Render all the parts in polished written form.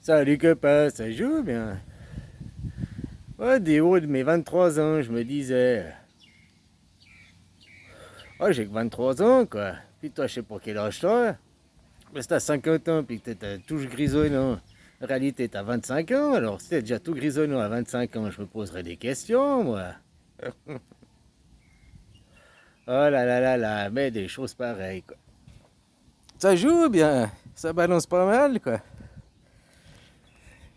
Salut copain, ça joue bien. Ouais, des hauts de mes 23 ans, je me disais. Oh, j'ai que 23 ans, quoi. Puis toi, je sais pas quel âge toi. Mais si t'as 50 ans, puis que t'es tout grisonnant. En réalité, t'as 25 ans, alors si t'es déjà tout grisonnant à 25 ans, je me poserais des questions, moi. Oh là là là là, mais des choses pareilles, quoi. Ça joue bien, ça balance pas mal, quoi.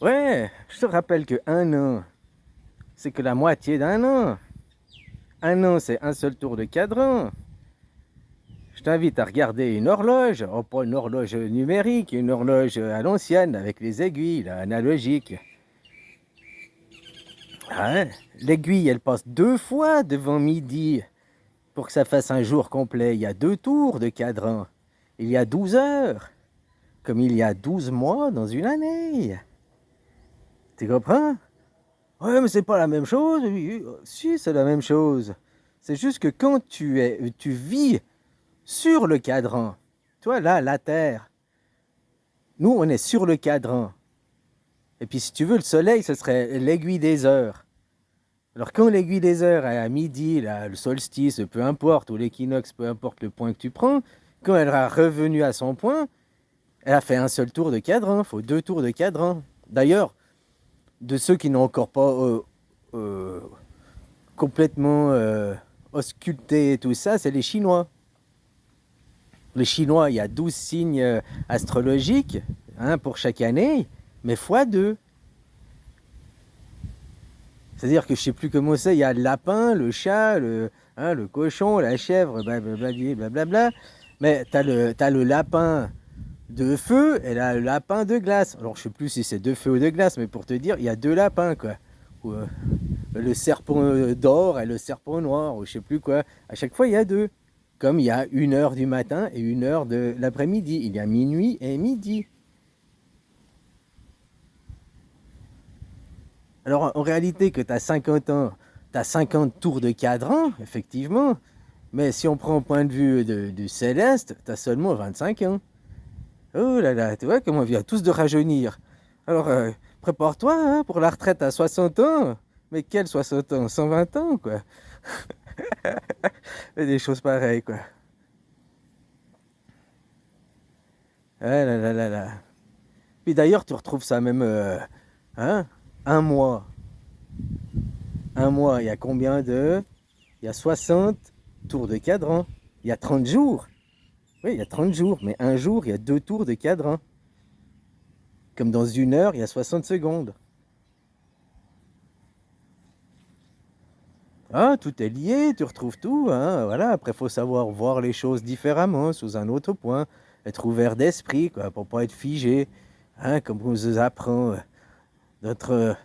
Ouais, je te rappelle que un an, c'est que la moitié d'un an. Un an, c'est un seul tour de cadran. Je t'invite à regarder une horloge, oh, pas une horloge numérique, une horloge à l'ancienne avec les aiguilles, là, analogiques. Ah ouais, l'aiguille, elle passe 2 fois devant midi pour que ça fasse un jour complet. Il y a 2 tours de cadran. Il y a 12 heures, comme il y a 12 mois dans une année. Tu comprends? Ouais, mais c'est pas la même chose. Oui, oui, si, c'est la même chose. C'est juste que quand tu vis sur le cadran, toi là, la Terre, nous, on est sur le cadran. Et puis, si tu veux, le soleil, ce serait l'aiguille des heures. Alors, quand l'aiguille des heures est à midi, là, le solstice, peu importe, ou l'équinoxe, peu importe le point que tu prends, quand elle sera revenue à son point, elle a fait un seul tour de cadran. Il faut 2 tours de cadran. D'ailleurs, de ceux qui n'ont encore pas euh, complètement ausculté tout ça, c'est les Chinois. Les Chinois, il y a 12 signes astrologiques, hein, pour chaque année, mais fois 2. C'est-à-dire que je sais plus comment c'est, il y a le lapin, le chat, le cochon, la chèvre, blablabla, blablabla. Mais t'as le lapin de feu et le lapin de glace. Alors je sais plus si c'est de feu ou de glace, mais pour te dire, il y a 2 lapins, quoi. Ou, le serpent d'or et le serpent noir, ou je sais plus quoi. À chaque fois, il y a 2. Comme il y a 1 heure du matin et 1 heure de l'après-midi. Il y a minuit et midi. Alors en réalité, que tu as 50 ans, tu as 50 tours de cadran, effectivement. Mais si on prend au point de vue du céleste, tu as seulement 25 ans. Oh là là, tu vois comment on vient tous de rajeunir. Alors prépare-toi, hein, pour la retraite à 60 ans. Mais quel 60 ans? 120 ans, quoi. Des choses pareilles, quoi. Ah là là là là. Puis d'ailleurs, tu retrouves ça même, hein, un mois. Un mois, il y a combien de... Il y a 60 tours de cadran. Il y a 30 jours. Oui, il y a 30 jours. Mais un jour, il y a 2 tours de cadran. Comme dans 1 heure, il y a 60 secondes. Ah, tout est lié, tu retrouves tout, hein. Voilà, après, il faut savoir voir les choses différemment, sous un autre point. Être ouvert d'esprit, quoi, pour pas être figé. Hein, comme on nous apprend notre,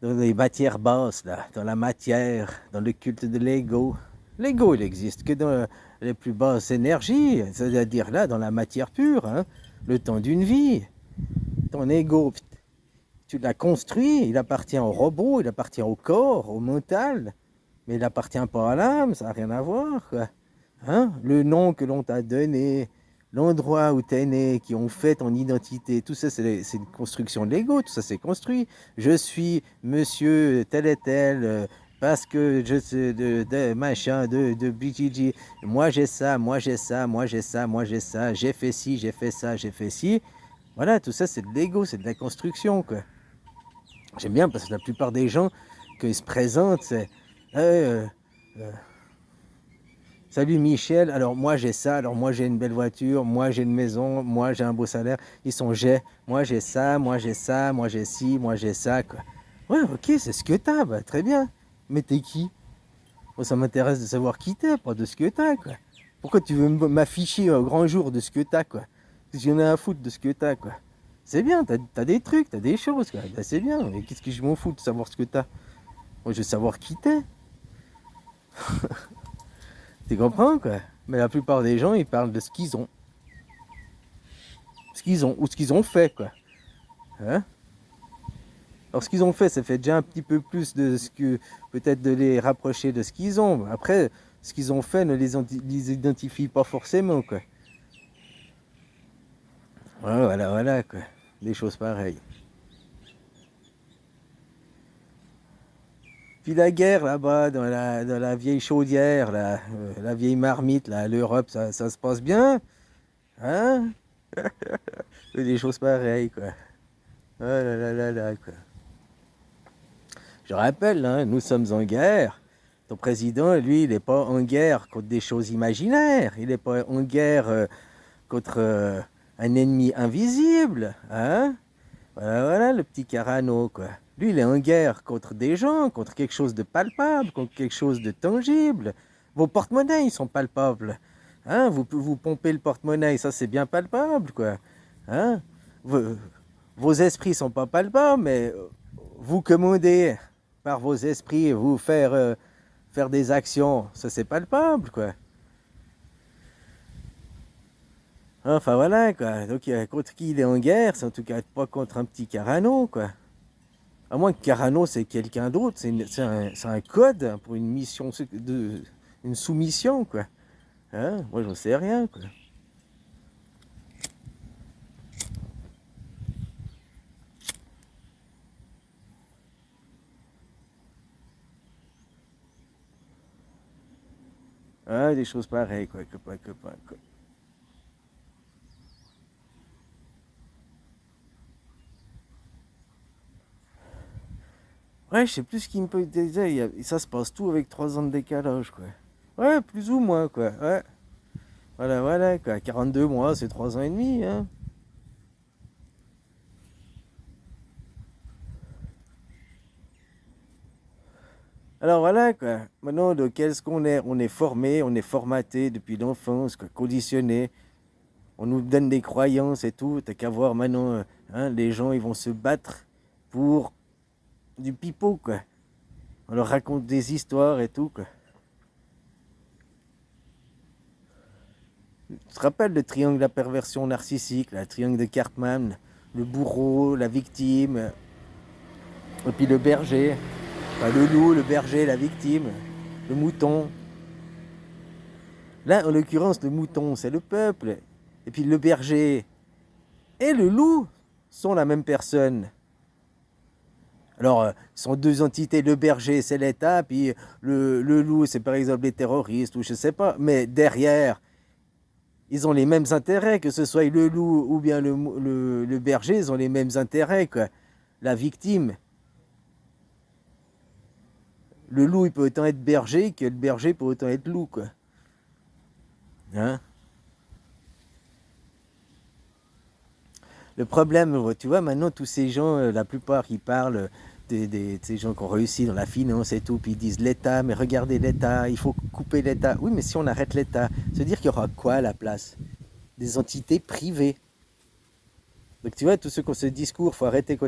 dans les matières basses, là, dans la matière, dans le culte de l'ego. L'ego, il existe que dans les plus basses énergies, c'est-à-dire là, dans la matière pure, hein, le temps d'une vie. Ton ego, tu l'as construit, il appartient au robot, il appartient au corps, au mental, mais il n'appartient pas à l'âme, ça n'a rien à voir, quoi. Hein? Le nom que l'on t'a donné, l'endroit où tu es né, qui ont fait ton identité, tout ça, c'est une construction de l'ego, tout ça, c'est construit. Je suis monsieur tel et tel, parce que je sais de machin, de BGG. Moi, j'ai ça, moi, j'ai ça, moi, j'ai ça, moi, j'ai ça. J'ai fait ci, j'ai fait ça, j'ai fait ci. Voilà, tout ça, c'est de l'ego, c'est de la construction, quoi. J'aime bien parce que la plupart des gens, quand ils se présentent, c'est... euh, Salut Michel, alors moi j'ai ça, alors moi j'ai une belle voiture, moi j'ai une maison, moi j'ai un beau salaire. Ils sont j'ai, moi j'ai ça, moi j'ai ça, moi j'ai ci, moi j'ai ça, quoi. Ouais, ok, c'est ce que t'as, bah, très bien. Mais t'es qui? Moi ça m'intéresse de savoir qui t'es, pas de ce que t'as, quoi. Pourquoi tu veux m'afficher au grand jour de ce que t'as, quoi? Qu'est-ce que j'en ai à foutre de ce que t'as, quoi? C'est bien, t'as des trucs, t'as des choses, quoi. Bah, c'est bien, mais qu'est-ce que je m'en fous de savoir ce que t'as? Moi je veux savoir qui t'es. Tu comprends, quoi? Mais la plupart des gens, ils parlent de ce qu'ils ont. Ce qu'ils ont, ou ce qu'ils ont fait, quoi. Hein? Alors, ce qu'ils ont fait, ça fait déjà un petit peu plus de ce que... Peut-être de les rapprocher de ce qu'ils ont. Après, ce qu'ils ont fait ne les identifie pas forcément, quoi. Ouais, voilà, voilà, quoi. Des choses pareilles. Puis la guerre là-bas, dans la vieille chaudière, là, la vieille marmite, là, l'Europe, ça se passe bien? Hein? Des choses pareilles, quoi. Oh là là là là, quoi. Je rappelle, hein, nous sommes en guerre. Ton président, lui, il n'est pas en guerre contre des choses imaginaires. Il n'est pas en guerre contre un ennemi invisible. Hein? Voilà, voilà, le petit Carano, quoi. Lui, il est en guerre contre des gens, contre quelque chose de palpable, contre quelque chose de tangible. Vos porte-monnaies, ils sont palpables. Hein? Vous pompez le porte-monnaie, ça, c'est bien palpable, quoi. Hein? Vos, vos esprits sont pas palpables, mais vous commandez par vos esprits, vous faire des actions, ça, c'est palpable, quoi. Enfin, voilà, quoi. Donc, contre qui il est en guerre, c'est en tout cas pas contre un petit Carano, quoi. À moins que Carano, c'est quelqu'un d'autre, c'est un code pour une mission, une soumission, quoi. Hein? Moi, j'en sais rien, quoi. Ah, des choses pareilles, quoi, copain, quoi. Ouais, je sais plus ce qu'il me peut dire, ça se passe tout avec 3 ans de décalage, quoi. Ouais, plus ou moins, quoi. Ouais, voilà, voilà, quoi. 42 mois, c'est 3 ans et demi, hein. Alors voilà, quoi. Maintenant, de qu'est-ce qu'on est? On est formé, on est formaté depuis l'enfance, quoi, conditionné. On nous donne des croyances et tout. T'as qu'à voir maintenant, hein, les gens, ils vont se battre pour du pipeau, quoi. On leur raconte des histoires et tout, quoi. Tu te rappelles le triangle de la perversion narcissique, le triangle de Cartman, le bourreau, la victime, et puis le berger, enfin, le loup, le berger, la victime, le mouton. Là, en l'occurrence, le mouton, c'est le peuple. Et puis le berger et le loup sont la même personne. Alors, ce sont deux entités. Le berger, c'est l'État, puis le loup, c'est par exemple les terroristes, ou je sais pas. Mais derrière, ils ont les mêmes intérêts, que ce soit le loup ou bien le berger, ils ont les mêmes intérêts, quoi. La victime, le loup, il peut autant être berger que le berger peut autant être loup, quoi. Hein? Le problème, tu vois, maintenant, tous ces gens, la plupart, qui parlent de ces gens qui ont réussi dans la finance et tout, puis ils disent l'État, mais regardez l'État, il faut couper l'État. Oui, mais si on arrête l'État, ça veut dire qu'il y aura quoi à la place? Des entités privées. Donc tu vois, tous ceux qui ont ce discours, il faut arrêter.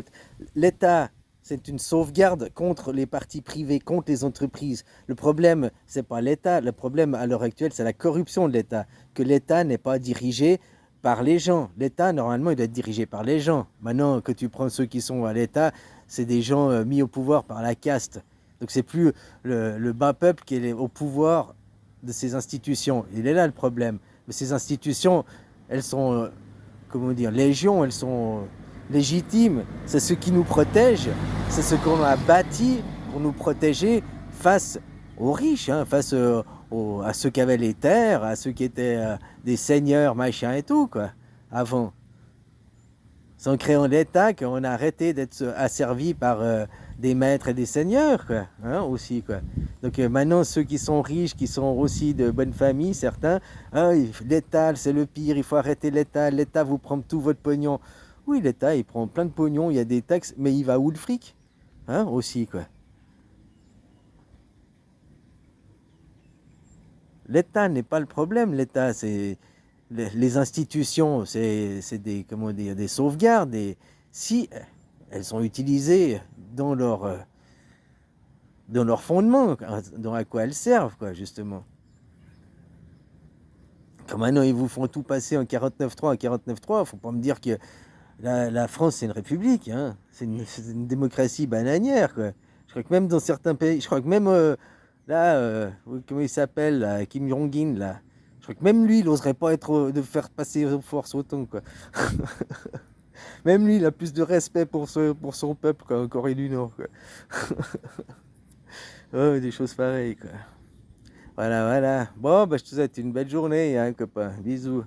L'État, c'est une sauvegarde contre les partis privés, contre les entreprises. Le problème, c'est pas l'État. Le problème à l'heure actuelle, c'est la corruption de l'État. Que l'État n'est pas dirigé par les gens. L'État, normalement, il doit être dirigé par les gens. Maintenant, que tu prends ceux qui sont à l'État, c'est des gens mis au pouvoir par la caste. Donc c'est plus le bas peuple qui est au pouvoir de ces institutions. Il est là le problème. Mais ces institutions, elles sont comment dire, légion, elles sont légitimes. C'est ce qui nous protège, c'est ce qu'on a bâti pour nous protéger face aux riches, hein, face à ceux qui avaient les terres, à ceux qui étaient des seigneurs, machin et tout, quoi, avant. C'est en créant l'État qu'on a arrêté d'être asservi par des maîtres et des seigneurs, quoi, hein, aussi, quoi. Donc maintenant, ceux qui sont riches, qui sont aussi de bonne famille, certains, hein, l'État, c'est le pire, il faut arrêter l'État vous prend tout votre pognon. Oui, l'État, il prend plein de pognon, il y a des taxes, mais il va où le fric? Hein, aussi, quoi. L'État n'est pas le problème, l'État, c'est les institutions, c'est des, comment dire, des sauvegardes, et si elles sont utilisées dans leur fondement, dans à quoi elles servent, quoi, justement. Comme maintenant, ils vous font tout passer en 49.3, en 49.3, faut pas me dire que la France, c'est une république, hein. C'est une démocratie bananière, quoi. Je crois que même dans certains pays, je crois que même là, comment il s'appelle, là, Kim Jong-un, là, je crois que même lui, il n'oserait pas être, de faire passer aux forces autant, quoi. Même lui, il a plus de respect pour son peuple qu'en Corée du Nord, quoi. Ouais, des choses pareilles, quoi. Voilà, voilà. Bon, bah, je te souhaite une belle journée, hein, copain. Bisous.